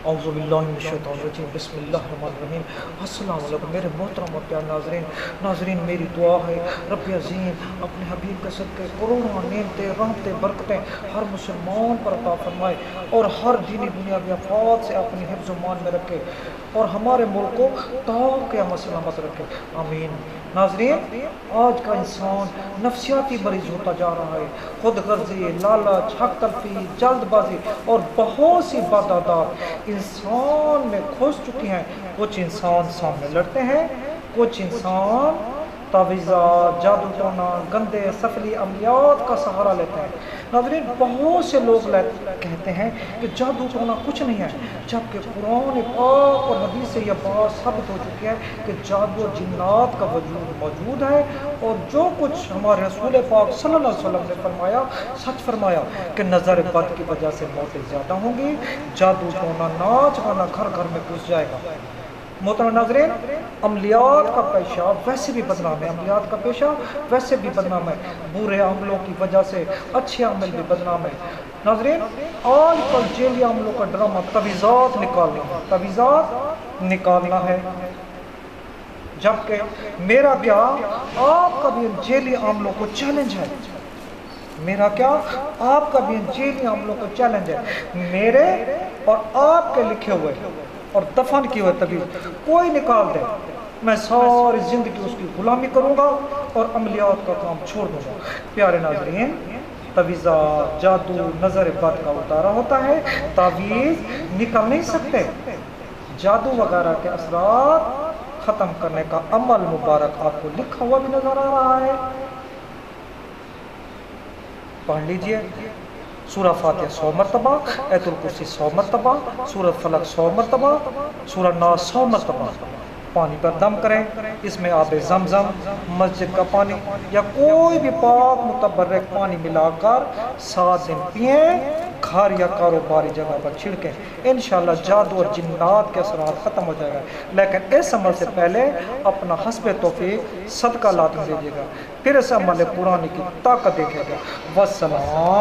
اعوذ باللہ من الشیطان الرجیم، بسم اللہ الرحمن الرحیم۔ السلام علیکم میرے محترم اور پیارے ناظرین، میری دعا ہے رب عظیم اپنے حبیب کے صدقے کروڑوں نعمتیں رحمتیں برکتیں ہر مسلمان پر عطا فرمائے اور ہر دینی دنیاوی آفات سے اپنی حفظ و مان میں رکھے اور ہمارے ملک کو تا قیامت سلامت رکھے، آمین۔ ناظرین، آج کا انسان نفسیاتی مریض ہوتا جا رہا ہے۔ خود غرضی، لالچ، حق تلفی، جلد بازی اور بہت سی بد عادات انسان میں گھس چکی ہیں۔ کچھ انسان سامنے لڑتے ہیں، کچھ انسان تعویذات، جادو ٹونا، گندے سفلی عملیات کا سہارا لیتے ہیں۔ ناظرین، بہت سے لوگ کہتے ہیں کہ جادو ٹونا کچھ نہیں ہے، جبکہ قرآن پاک اور حدیث سے یہ بات ثابت ہو چکی ہے کہ جادو اور جنات کا وجود موجود ہے، اور جو کچھ ہمارے رسول پاک صلی اللہ علیہ وسلم نے فرمایا سچ فرمایا کہ نظر بد کی وجہ سے موتیں زیادہ ہوں گی، جادو ٹونا ناچ گانا گھر گھر میں گھس جائے گا۔ محترم ناظرین، عملیات کا پیشہ ویسے بھی بدنام ہے، عملیات کا پیشہ ویسے بھی بدنام ہے، برے عملوں کی وجہ سے اچھے عمل بھی بدنام ہے۔ ناظرین، آج کل جیلی عملوں کا ڈرامہ تعویذات نکالنا ہے، جبکہ میرا کیا آپ کا بھی ان جیلی عملوں کو چیلنج ہے، میرا کیا آپ کا بھی ان جیلی عملوں کو چیلنج ہے۔ میرے اور آپ کے لکھے ہوئے اور دفن کیے ہوئے طبیعت کوئی نکال دے، میں ساری زندگی اس کی غلامی کروں گا اور عملیات کا کام چھوڑ دوں گا۔ پیارے ناظرین، تعویذات، جادو، نظر بد کا اتارا ہوتا ہے، تعویذ نکل نہیں سکتے۔ جادو وغیرہ کے اثرات ختم کرنے کا عمل مبارک آپ کو لکھا ہوا بھی نظر آ رہا ہے، پڑھ لیجئے۔ سورہ فاتحہ 100 مرتبہ، آیت الکرسی 100 مرتبہ، سورہ فلق 100 مرتبہ، سورہ ناس 100 مرتبہ۔ پانی پر دم کریں، اس میں آب زمزم، مسجد کا پانی یا کوئی بھی پاک متبرک پانی ملا کر 7 دن پئیں، گھر یا کاروباری جگہ پر چھڑکیں، انشاءاللہ جادو اور جنات کے اثرات ختم ہو جائے گا۔ لیکن اس عمل سے پہلے اپنا حسب توفیق صدقہ لازم دیجیے گا، پھر اس عمل قرآن کی طاقت دیکھے گا۔ والسلام۔